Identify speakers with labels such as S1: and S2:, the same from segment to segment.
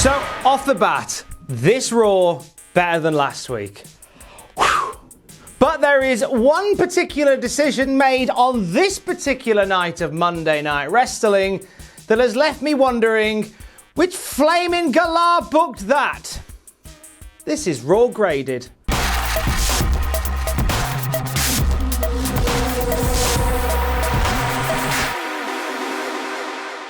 S1: So, off the bat, this Raw better than last week. Whew. But there is one particular decision made on this particular night of Monday Night Wrestling that has left me wondering which flaming galah booked that. This is Raw Graded.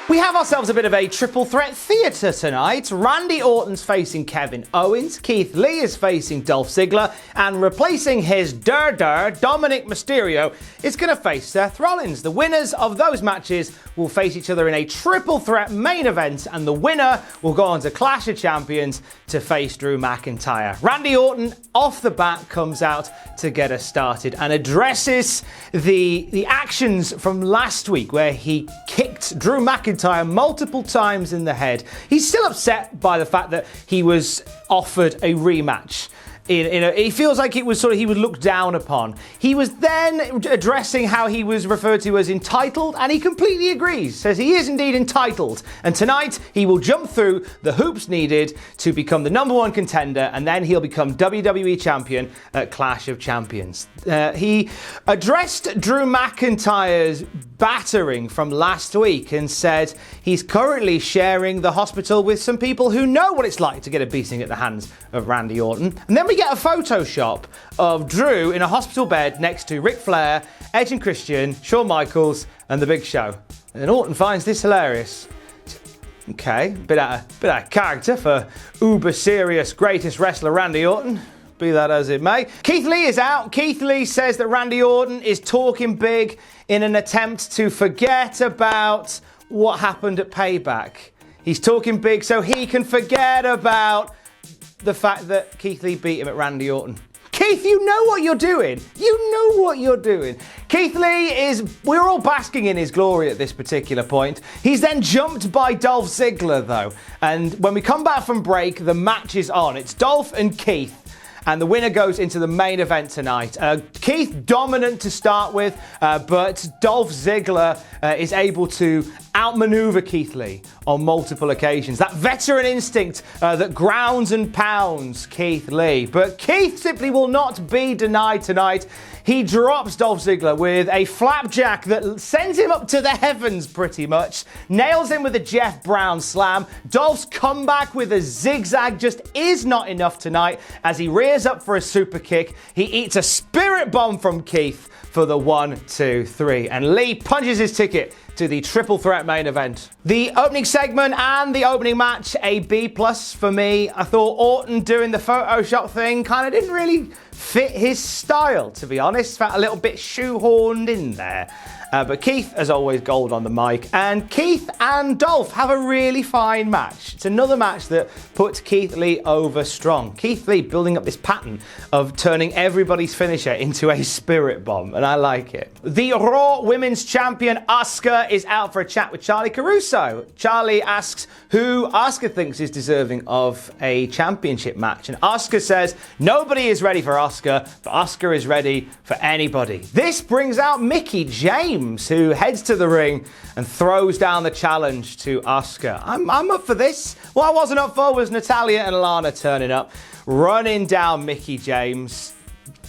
S1: We have ourselves a bit of a triple threat theatre tonight. Randy Orton's facing Kevin Owens, Keith Lee is facing Dolph Ziggler, and replacing his Dominik Mysterio is going to face Seth Rollins. The winners of those matches will face each other in a triple threat main event, and the winner will go on to Clash of Champions to face Drew McIntyre. Randy Orton, off the bat, comes out to get us started and addresses the actions from last week where he kicked Drew McIntyre multiple times in the head. He's still upset by the fact that he was offered a rematch. He feels like it was sort of he was looked down upon. He was then addressing how he was referred to as entitled, and he completely agrees. Says he is indeed entitled, and tonight he will jump through the hoops needed to become the #1 contender, and then he'll become WWE champion at Clash of Champions. He addressed Drew McIntyre's battering from last week and said he's currently sharing the hospital with some people who know what it's like to get a beating at the hands of Randy Orton. And then we get a Photoshop of Drew in a hospital bed next to Ric Flair, Edge and Christian, Shawn Michaels, and The Big Show. And Orton finds this hilarious. Okay, bit out of character for uber serious greatest wrestler Randy Orton. Be that as it may. Keith Lee is out. Keith Lee says that Randy Orton is talking big in an attempt to forget about what happened at Payback. He's talking big so he can forget about the fact that Keith Lee beat him at Randy Orton. Keith, you know what you're doing. You know what you're doing. Keith Lee we're all basking in his glory at this particular point. He's then jumped by Dolph Ziggler though. And when we come back from break, the match is on. It's Dolph and Keith. And the winner goes into the main event tonight. Keith dominant to start with, but Dolph Ziggler is able to outmaneuver Keith Lee on multiple occasions. That veteran instinct that grounds and pounds Keith Lee. But Keith simply will not be denied tonight. He drops Dolph Ziggler with a flapjack that sends him up to the heavens pretty much. Nails him with a Jeff Brown slam. Dolph's comeback with a zigzag just is not enough tonight as he rears up for a super kick. He eats a spirit bomb from Keith for the 1, 2, 3. And Lee punches his ticket to the triple threat main event. The opening segment and the opening match, a B+ for me. I thought Orton doing the Photoshop thing kind of didn't really fit his style, to be honest. Felt a little bit shoehorned in there. But Keith, as always, gold on the mic. And Keith and Dolph have a really fine match. It's another match that puts Keith Lee over strong. Keith Lee building up this pattern of turning everybody's finisher into a spirit bomb, and I like it. The Raw Women's Champion Asuka is out for a chat with Charlie Caruso. Charlie asks who Asuka thinks is deserving of a championship match, and Asuka says nobody is ready for Asuka, but Asuka is ready for anybody. This brings out Mickie James, who heads to the ring and throws down the challenge to Asuka. I'm up for this. What I wasn't up for was Natalya and Lana turning up, running down Mickie James,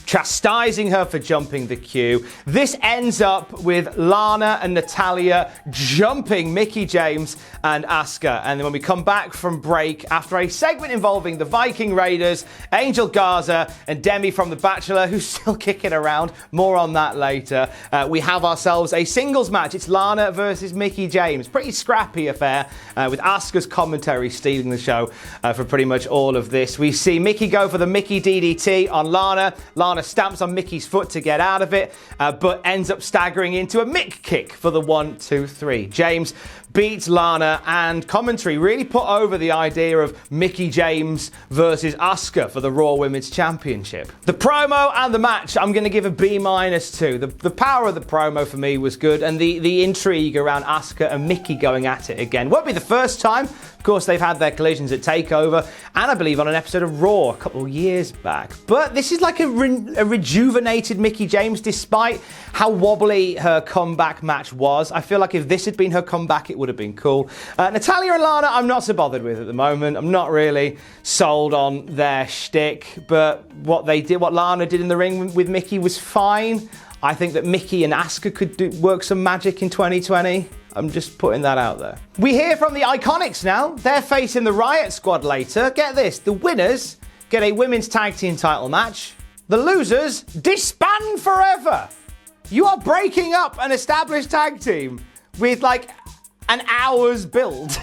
S1: chastising her for jumping the queue. This ends up with Lana and Natalya jumping Mickie James and Asuka. And then when we come back from break, after a segment involving the Viking Raiders, Angel Garza, and Demi from The Bachelor, who's still kicking around, more on that later, we have ourselves a singles match. It's Lana versus Mickie James. Pretty scrappy affair, with Asuka's commentary stealing the show for pretty much all of this. We see Mickie go for the Mickie DDT on Lana. Lana stamps on Mickey's foot to get out of it, but ends up staggering into a Mick kick for the 1, 2, 3. James beats Lana, and commentary really put over the idea of Mickie James versus Asuka for the Raw Women's Championship. The promo and the match, I'm going to give a B- to. The power of the promo for me was good, and the intrigue around Asuka and Mickie going at it again. Won't be the first time. Of course, they've had their collisions at TakeOver, and I believe on an episode of Raw a couple of years back. But this is like a a rejuvenated Mickie James, despite how wobbly her comeback match was. I feel like if this had been her comeback, it would have been cool. Natalya and Lana, I'm not so bothered with at the moment. I'm not really sold on their shtick, but what Lana did in the ring with Mickie was fine. I think that Mickie and Asuka could work some magic in 2020. I'm just putting that out there. We hear from the IIconics now. They're facing the Riott Squad later. Get this, the winners get a women's tag team title match. The losers disband forever. You are breaking up an established tag team with like an hour's build.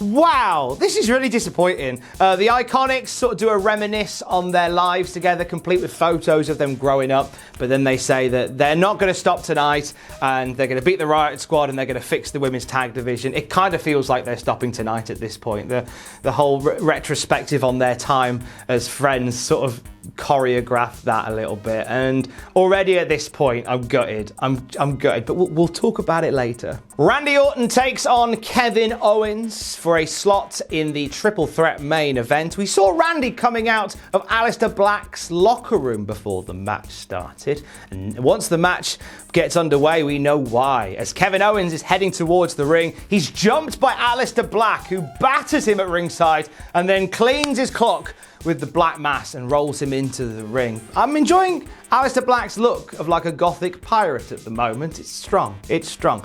S1: Wow, this is really disappointing. The IIconics sort of do a reminisce on their lives together, complete with photos of them growing up, but then they say that they're not going to stop tonight and they're going to beat the Riot Squad and they're going to fix the women's tag division. It kind of feels like they're stopping tonight at this point. The whole retrospective on their time as friends sort of choreographed that a little bit, and already at this point I'm gutted. I'm gutted, but we'll talk about it later. Randy Orton takes on Kevin Owens for a slot in the triple threat main event. We saw Randy coming out of Aleister Black's locker room before the match started, and once the match gets underway, we know why. As Kevin Owens is heading towards the ring, he's jumped by Aleister Black, who batters him at ringside and then cleans his clock with the black mass and rolls him into the ring. I'm enjoying Aleister Black's look of like a gothic pirate at the moment. It's strong. It's strong.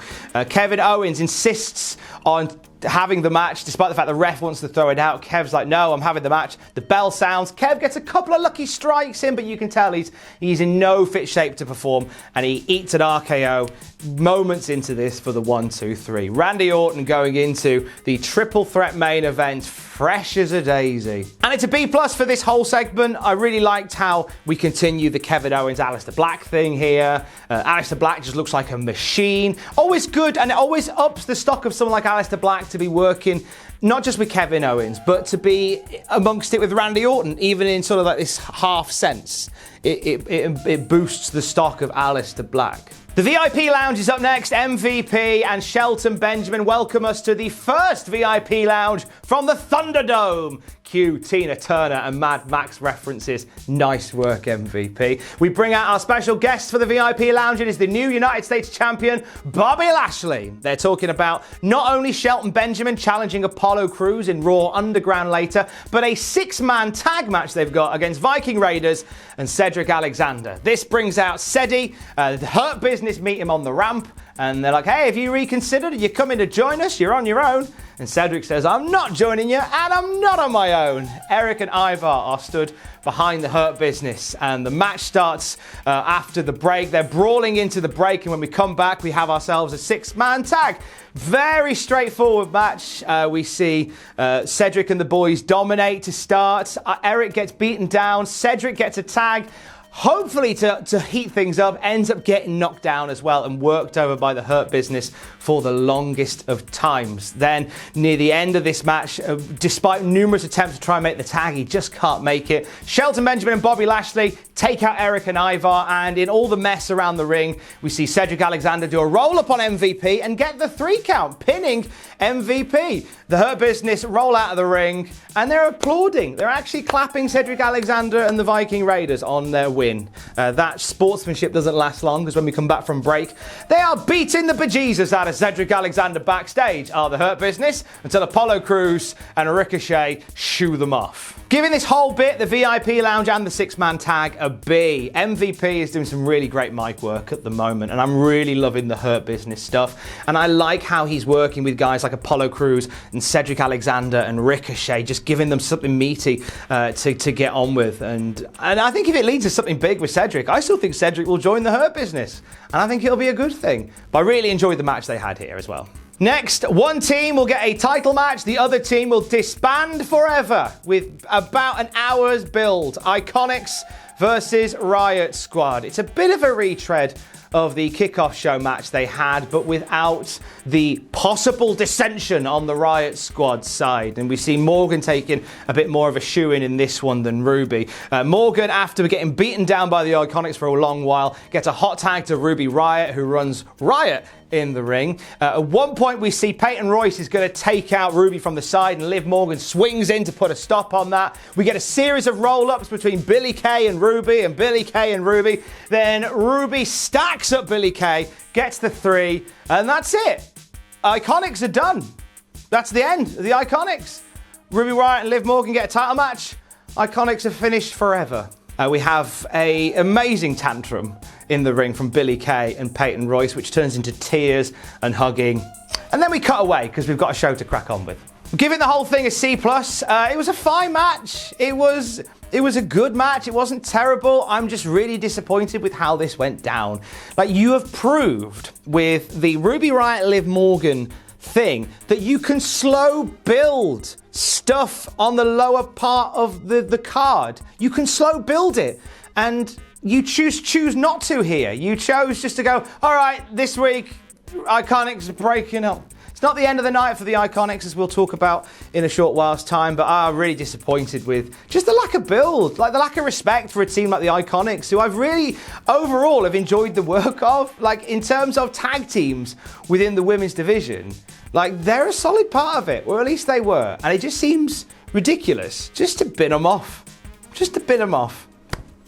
S1: Kevin Owens insists on having the match, despite the fact the ref wants to throw it out. Kev's like, no, I'm having the match. The bell sounds. Kev gets a couple of lucky strikes in, but you can tell he's in no fit shape to perform, and he eats an RKO moments into this for the 1-2-3. Randy Orton going into the triple threat main event, fresh as a daisy. And it's a B+ for this whole segment. I really liked how we continue the Kevin Owens, Aleister Black thing here. Aleister Black just looks like a machine. Always good, and it always ups the stock of someone like Aleister Black to be working not just with Kevin Owens, but to be amongst it with Randy Orton, even in sort of like this half sense. It boosts the stock of Aleister Black. The VIP Lounge is up next. MVP and Shelton Benjamin welcome us to the first VIP Lounge from the Thunderdome. Cue Tina Turner and Mad Max references. Nice work, MVP. We bring out our special guest for the VIP Lounge. It is the new United States champion, Bobby Lashley. They're talking about not only Shelton Benjamin challenging Apollo Crews in Raw Underground later, but a 6-man tag match they've got against Viking Raiders and Cedric Alexander. This brings out Cedi. The Hurt Business meet him on the ramp, and they're like, hey, have you reconsidered? Are you coming to join us? You're on your own. And Cedric says, I'm not joining you, and I'm not on my own. Eric and Ivar are stood behind the Hurt Business, and the match starts after the break. They're brawling into the break, and when we come back, we have ourselves a 6-man tag. Very straightforward match. We see Cedric and the boys dominate to start. Eric gets beaten down. Cedric gets a tag. Hopefully to heat things up, ends up getting knocked down as well and worked over by the Hurt Business for the longest of times. Then, near the end of this match, despite numerous attempts to try and make the tag, he just can't make it. Shelton Benjamin and Bobby Lashley take out Eric and Ivar, and in all the mess around the ring, we see Cedric Alexander do a roll-up on MVP and get the 3 count, pinning MVP. The Hurt Business roll out of the ring, and they're applauding. They're actually clapping Cedric Alexander and the Viking Raiders on their win. That sportsmanship doesn't last long, because when we come back from break, they are beating the bejesus out of Cedric Alexander. Backstage are the Hurt Business until Apollo Crews and Ricochet shoo them off. Giving this whole bit, the VIP Lounge and the 6-man tag, a B. MVP is doing some really great mic work at the moment, and I'm really loving the Hurt Business stuff. And I like how he's working with guys like Apollo Crews and Cedric Alexander and Ricochet, just giving them something meaty to get on with. And I think if it leads to something big with Cedric, I still think Cedric will join the Hurt Business. And I think it'll be a good thing. But I really enjoyed the match they had here as well. Next, one team will get a title match, the other team will disband forever with about an hour's build. IIconics versus Riott Squad. It's a bit of a retread of the kickoff show match they had, but without the possible dissension on the Riott Squad side. And we see Morgan taking a bit more of a shoe-in in this one than Ruby. Morgan, after getting beaten down by the IIconics for a long while, gets a hot tag to Ruby Riott, who runs Riot in the ring. At one point, we see Peyton Royce is going to take out Ruby from the side, and Liv Morgan swings in to put a stop on that. We get a series of roll-ups between Billie Kay and Ruby, and Billie Kay and Ruby. Then Ruby stacks up Billie Kay, gets the 3, and that's it. IIconics are done. That's the end of the IIconics. Ruby Riott and Liv Morgan get a title match. IIconics are finished forever. We have an amazing tantrum in the ring from Billie Kay and Peyton Royce, which turns into tears and hugging. And then we cut away because we've got a show to crack on with. Giving the whole thing a C+. It was a fine match. It was a good match. It wasn't terrible. I'm just really disappointed with how this went down. Like, you have proved with the Ruby Riott Liv Morgan thing that you can slow build stuff on the lower part of the card. You can slow build it, and you choose not to here. You chose just to go, all right, this week IIconics are breaking up. It's not the end of the night for the IIconics, as we'll talk about in a short while's time, but I'm really disappointed with just the lack of build, like the lack of respect for a team like the IIconics, who I've really, overall, have enjoyed the work of. Like, in terms of tag teams within the women's division, like, they're a solid part of it, or at least they were, and it just seems ridiculous just to bin them off. Just to bin them off.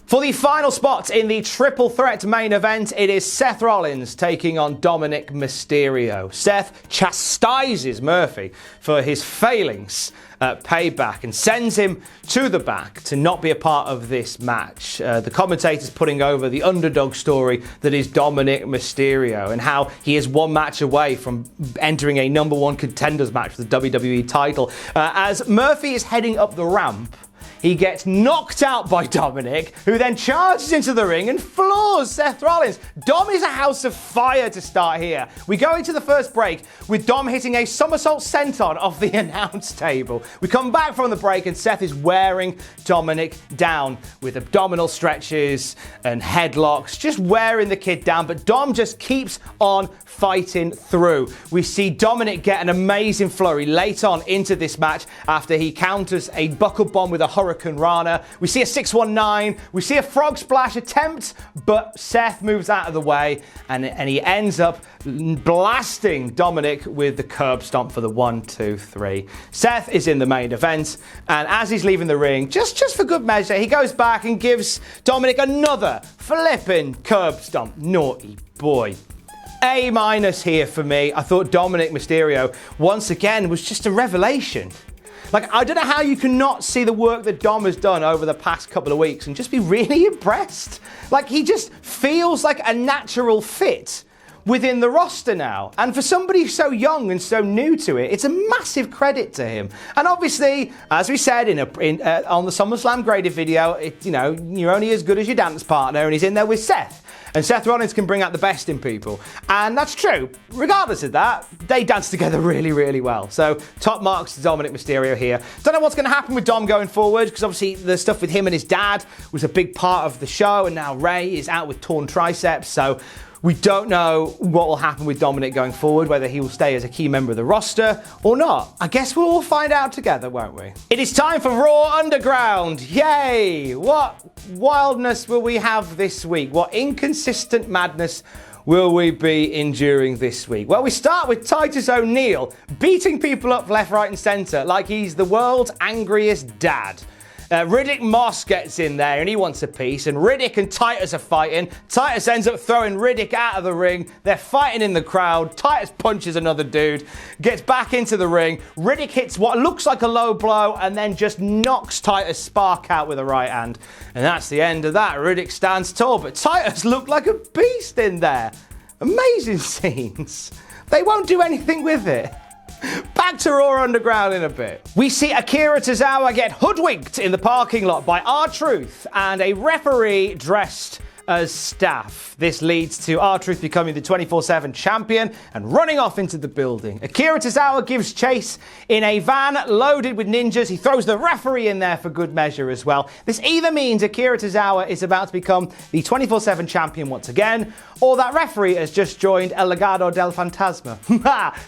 S1: For the final spot in the triple threat main event, it is Seth Rollins taking on Dominik Mysterio. Seth chastises Murphy for his failings at Payback and sends him to the back to not be a part of this match. The commentators putting over the underdog story that is Dominik Mysterio and how he is one match away from entering a #1 contenders match for the WWE title. As Murphy is heading up the ramp, he gets knocked out by Dominik, who then charges into the ring and floors Seth Rollins. Dom is a house of fire to start here. We go into the first break with Dom hitting a somersault senton off the announce table. We come back from the break and Seth is wearing Dominik down with abdominal stretches and headlocks, just wearing the kid down, but Dom just keeps on fighting through. We see Dominik get an amazing flurry late on into this match after he counters a buckle bomb with a Hurricane Rana. We see a 619, we see a frog splash attempt, but Seth moves out of the way and he ends up blasting Dominik with the curb stomp for the 1, 2, 3. Seth is in the main event, and as he's leaving the ring, just for good measure, he goes back and gives Dominik another flipping curb stomp. Naughty boy. A- here for me. I thought Dominik Mysterio once again was just a revelation. Like, I don't know how you can not see the work that Dom has done over the past couple of weeks and just be really impressed. Like, he just feels like a natural fit within the roster now. And for somebody so young and so new to it, it's a massive credit to him. And obviously, as we said on the SummerSlam graded video, you're only as good as your dance partner, and he's in there with Seth. And Seth Rollins can bring out the best in people. And that's true. Regardless of that, they dance together really, really well. So top marks to Dominik Mysterio here. Don't know what's going to happen with Dom going forward, because obviously the stuff with him and his dad was a big part of the show, and now Ray is out with torn triceps. So we don't know what will happen with Dominik going forward, whether he will stay as a key member of the roster or not. I guess we'll all find out together, won't we? It is time for Raw Underground. Yay! What wildness will we have this week? What inconsistent madness will we be enduring this week? Well, we start with Titus ONeil beating people up left, right, and centre like he's the world's angriest dad. Riddick Moss gets in there and he wants a piece, and Riddick and Titus are fighting. Titus ends up throwing Riddick out of the ring. They're fighting in the crowd. Titus punches another dude, gets back into the ring. Riddick hits what looks like a low blow and then just knocks Titus Spark out with a right hand. And that's the end of that. Riddick stands tall, but Titus looked like a beast in there. Amazing scenes. They won't do anything with it. Back to Raw Underground in a bit. We see Akira Tozawa get hoodwinked in the parking lot by R-Truth and a referee dressed as staff. This leads to R-Truth becoming the 24/7 champion and running off into the building. Akira Tozawa gives chase in a van loaded with ninjas. He throws the referee in there for good measure as well. This either means Akira Tozawa is about to become the 24/7 champion once again, or that referee has just joined El Legado del Fantasma.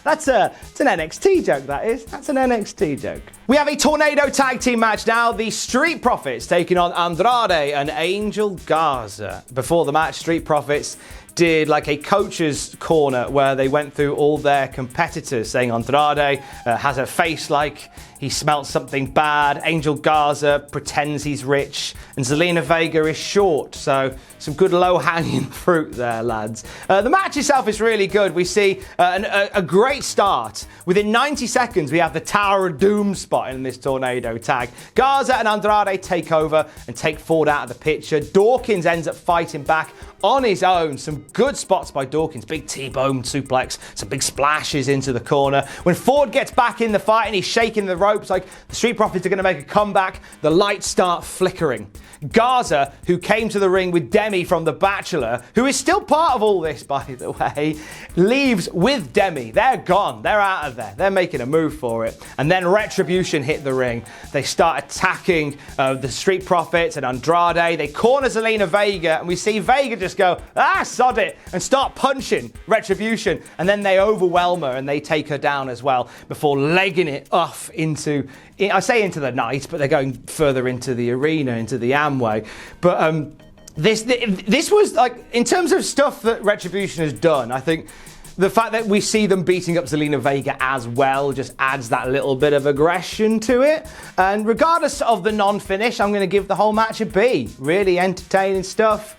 S1: That's an NXT joke, that is. That's an NXT joke. We have a tornado tag team match now. The Street Profits taking on Andrade and Angel Garza. Before the match, Street Profits did like a coach's corner where they went through all their competitors, saying Andrade has a face like he smelt something bad, Angel Garza pretends he's rich, and Zelina Vega is short. So some good low-hanging fruit there, lads. The match itself is really good. We see a great start. Within 90 seconds, we have the Tower of Doom spot in this tornado tag. Garza and Andrade take over and take Ford out of the picture. Dawkins ends up fighting back on his own. Some good spots by Dawkins. Big T-bone suplex, some big splashes into the corner. When Ford gets back in the fight and he's shaking the ropes like the Street Profits are going to make a comeback, the lights start flickering. Garza, who came to the ring with Demi from The Bachelor, who is still part of all this, by the way, leaves with Demi. They're gone. They're out of there. They're making a move for it. And then Retribution hit the ring. They start attacking the Street Profits and Andrade. They corner Zelina Vega, and we see Vega just go, sod it, and start punching Retribution. And then they overwhelm her and they take her down as well before legging it off into, I say into the night, but they're going further into the arena, into the Amway. But this was like, in terms of stuff that Retribution has done, I think the fact that we see them beating up Zelina Vega as well just adds that little bit of aggression to it. And regardless of the non-finish, I'm going to give the whole match a B. Really entertaining stuff.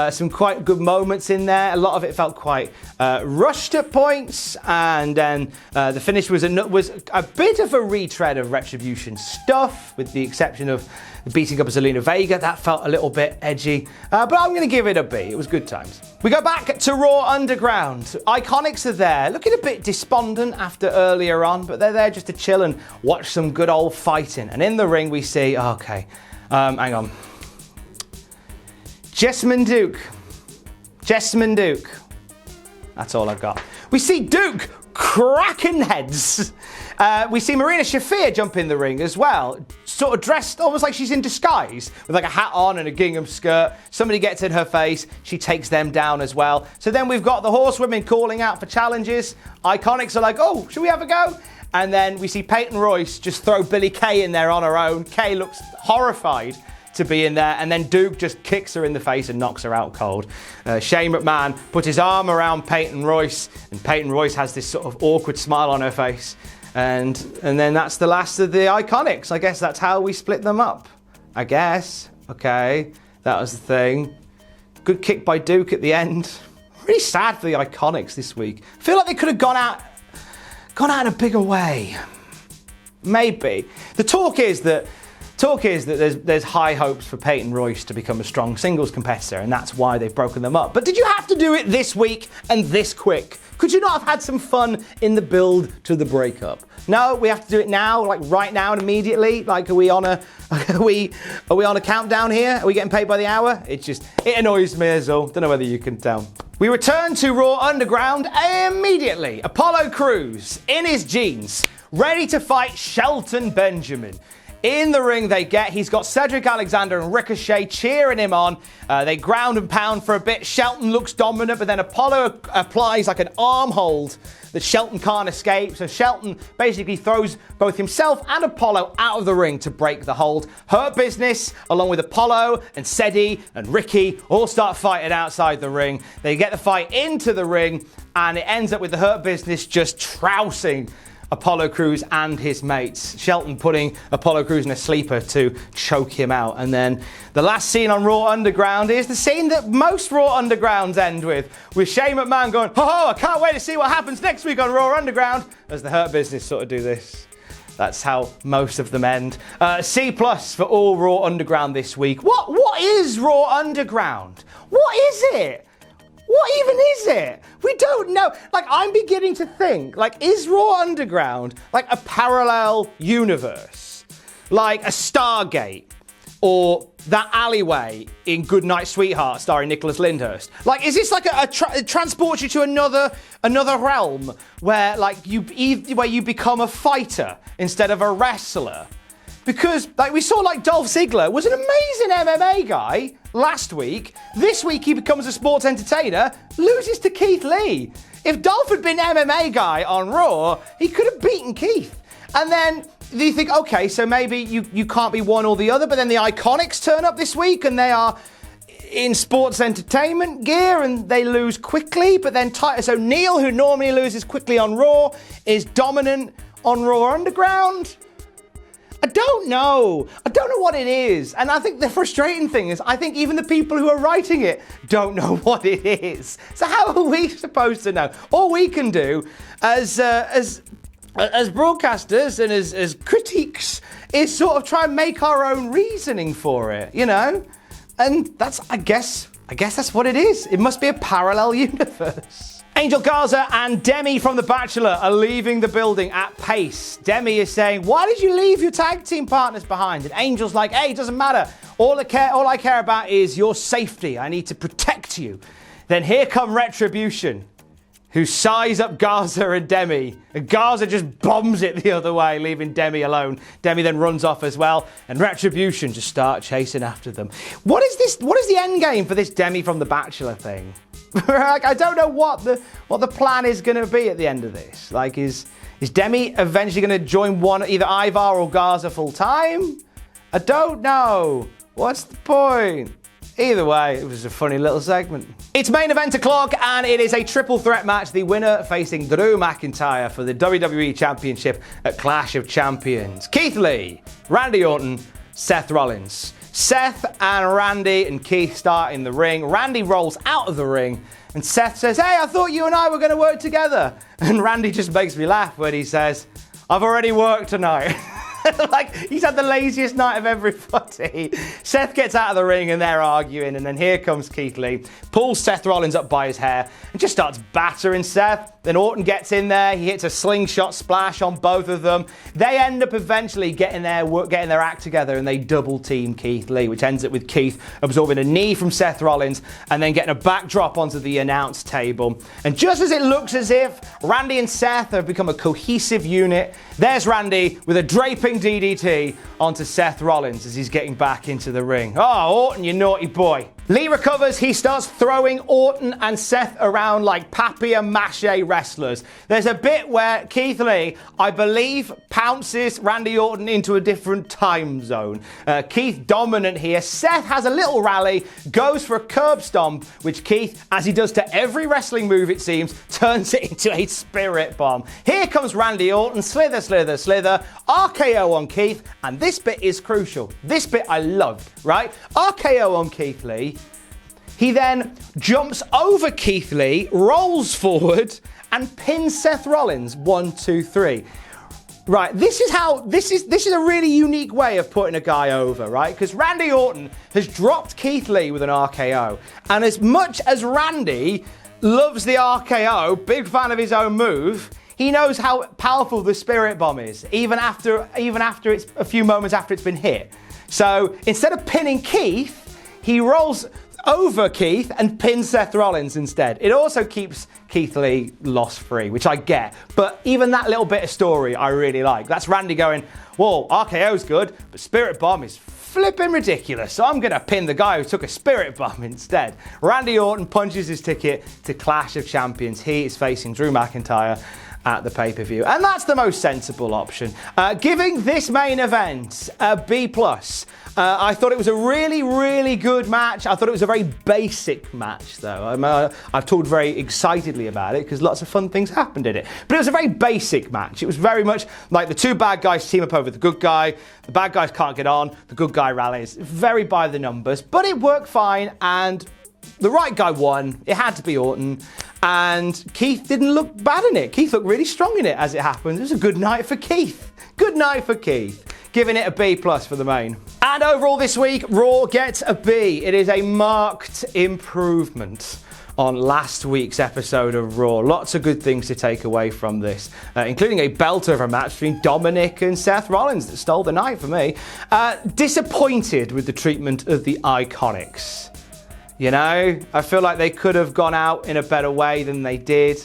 S1: Some quite good moments in there. A lot of it felt quite rushed at points, and then the finish was a bit of a retread of Retribution stuff, with the exception of beating up Zelina Vega. That felt a little bit edgy, but I'm going to give it a B. It was good times. We go back to Raw Underground. IIconics are there, looking a bit despondent after earlier on, but they're there just to chill and watch some good old fighting. And in the ring we see, hang on. Jessamine Duke. That's all I've got. We see Duke cracking heads. We see Marina Shafir jump in the ring as well, sort of dressed almost like she's in disguise, with like a hat on and a gingham skirt. Somebody gets in her face, she takes them down as well. So then we've got the Horsewomen calling out for challenges. IIconics are like, oh, should we have a go? And then we see Peyton Royce just throw Billie Kay in there on her own. Kay looks horrified to be in there, and then Duke just kicks her in the face and knocks her out cold. Shane McMahon put his arm around Peyton Royce, and Peyton Royce has this sort of awkward smile on her face, and then that's the last of the IIconics. I guess that's how we split them up. I guess. Okay, that was the thing. Good kick by Duke at the end. Really sad for the IIconics this week. I feel like they could have gone out in a bigger way. Maybe. The talk is that there's high hopes for Peyton Royce to become a strong singles competitor, and that's why they've broken them up. But did you have to do it this week and this quick? Could you not have had some fun in the build to the breakup? No, we have to do it now, like right now and immediately. Like, are we on a countdown here? Are we getting paid by the hour? It annoys me as well. Don't know whether you can tell. We return to Raw Underground immediately. Apollo Crews in his jeans, ready to fight Shelton Benjamin. In the ring he's got Cedric Alexander and Ricochet cheering him on. They ground and pound for a bit. Shelton looks dominant, but then Apollo applies like an arm hold that Shelton can't escape. So Shelton basically throws both himself and Apollo out of the ring to break the hold. Hurt Business, along with Apollo and Cedi and Ricky, all start fighting outside the ring. They get the fight into the ring, and it ends up with the Hurt Business just trouncing Apollo Crews and his mates. Shelton putting Apollo Crews in a sleeper to choke him out. And then the last scene on Raw Underground is the scene that most Raw Undergrounds end with Shane McMahon going, ho, I can't wait to see what happens next week on Raw Underground, as the Hurt Business sort of do this. That's how most of them end. C+ for all Raw Underground this week. What is Raw Underground? What is it? What even is it? We don't know. Like, I'm beginning to think, like, is Raw Underground like a parallel universe? Like a Stargate? Or that alleyway in Goodnight Sweetheart starring Nicholas Lyndhurst? Like, is this like it transports you to another realm where, like, you become a fighter instead of a wrestler? Because, like, we saw, like, Dolph Ziggler was an amazing MMA guy last week. This week he becomes a sports entertainer, loses to Keith Lee. If Dolph had been MMA guy on Raw, he could have beaten Keith. And then you think, okay, so maybe you can't be one or the other, but then the IIconics turn up this week and they are in sports entertainment gear and they lose quickly, but then Titus ONeil, who normally loses quickly on Raw, is dominant on Raw Underground. I don't know. I don't know what it is. And I think the frustrating thing is I think even the people who are writing it don't know what it is. So how are we supposed to know? All we can do as broadcasters and as critiques is sort of try and make our own reasoning for it, you know? And that's, I guess that's what it is. It must be a parallel universe. Angel Garza and Demi from The Bachelor are leaving the building at pace. Demi is saying, why did you leave your tag team partners behind? And Angel's like, hey, it doesn't matter. All I care about is your safety. I need to protect you. Then here come ReTRIBUTION, who size up Garza and Demi. And Garza just bombs it the other way, leaving Demi alone. Demi then runs off as well, and ReTRIBUTION just start chasing after them. What is this? What is the end game for this Demi from The Bachelor thing? Like, I don't know what the plan is going to be at the end of this. Like, is Demi eventually going to join either Ivar or Garza full time? I don't know. What's the point? Either way, it was a funny little segment. It's main event o'clock, and it is a triple threat match. The winner facing Drew McIntyre for the WWE Championship at Clash of Champions. Keith Lee, Randy Orton, Seth Rollins. Seth and Randy and Keith start in the ring. Randy rolls out of the ring, and Seth says, hey, I thought you and I were going to work together. And Randy just makes me laugh when he says, I've already worked tonight. Like, he's had the laziest night of everybody. Seth gets out of the ring and they're arguing, and then here comes Keith Lee, pulls Seth Rollins up by his hair and just starts battering Seth. Then Orton gets in there, he hits a slingshot splash on both of them. They end up eventually getting their act together, and they double team Keith Lee, which ends up with Keith absorbing a knee from Seth Rollins and then getting a backdrop onto the announce table. And just as it looks as if Randy and Seth have become a cohesive unit, there's Randy with a draping DDT onto Seth Rollins as he's getting back into the ring. Oh, Orton, you naughty boy. Lee recovers, he starts throwing Orton and Seth around like papier-mâché wrestlers. There's a bit where Keith Lee, I believe, pounces Randy Orton into a different time zone. Keith dominant here. Seth has a little rally, goes for a curb stomp, which Keith, as he does to every wrestling move it seems, turns it into a spirit bomb. Here comes Randy Orton, slither, slither, slither, RKO on Keith, and this bit is crucial. This bit I loved, right? RKO on Keith Lee. He then jumps over Keith Lee, rolls forward, and pins Seth Rollins. 1, 2, 3. Right, this is a really unique way of putting a guy over, right? Because Randy Orton has dropped Keith Lee with an RKO. And as much as Randy loves the RKO, big fan of his own move, he knows how powerful the Spirit Bomb is, even after it's a few moments after it's been hit. So instead of pinning Keith, he rolls over Keith and pins Seth Rollins instead. It also keeps Keith Lee loss-free, which I get. But even that little bit of story I really like. That's Randy going, whoa, RKO's good, but Spirit Bomb is flipping ridiculous, so I'm going to pin the guy who took a Spirit Bomb instead. Randy Orton punches his ticket to Clash of Champions. He is facing Drew McIntyre at the pay-per-view. And that's the most sensible option. Giving this main event a B+. I thought it was a really, really good match. I thought it was a very basic match, though. I've talked very excitedly about it because lots of fun things happened in it. But it was a very basic match. It was very much like the two bad guys team up over the good guy. The bad guys can't get on. The good guy rallies. Very by the numbers. But it worked fine, and the right guy won. It had to be Orton. And Keith didn't look bad in it. Keith looked really strong in it as it happened. It was a good night for Keith. Good night for Keith. Giving it a B+ for the main. And overall this week, Raw gets a B. It is a marked improvement on last week's episode of Raw. Lots of good things to take away from this, including a belter of a match between Dominik and Seth Rollins that stole the night for me. Disappointed with the treatment of the IIconics. You know, I feel like they could have gone out in a better way than they did.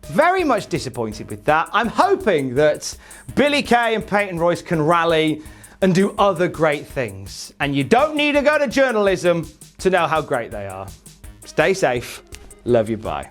S1: Very much disappointed with that. I'm hoping that Billie Kay and Peyton Royce can rally and do other great things. And you don't need to go to journalism to know how great they are. Stay safe. Love you. Bye.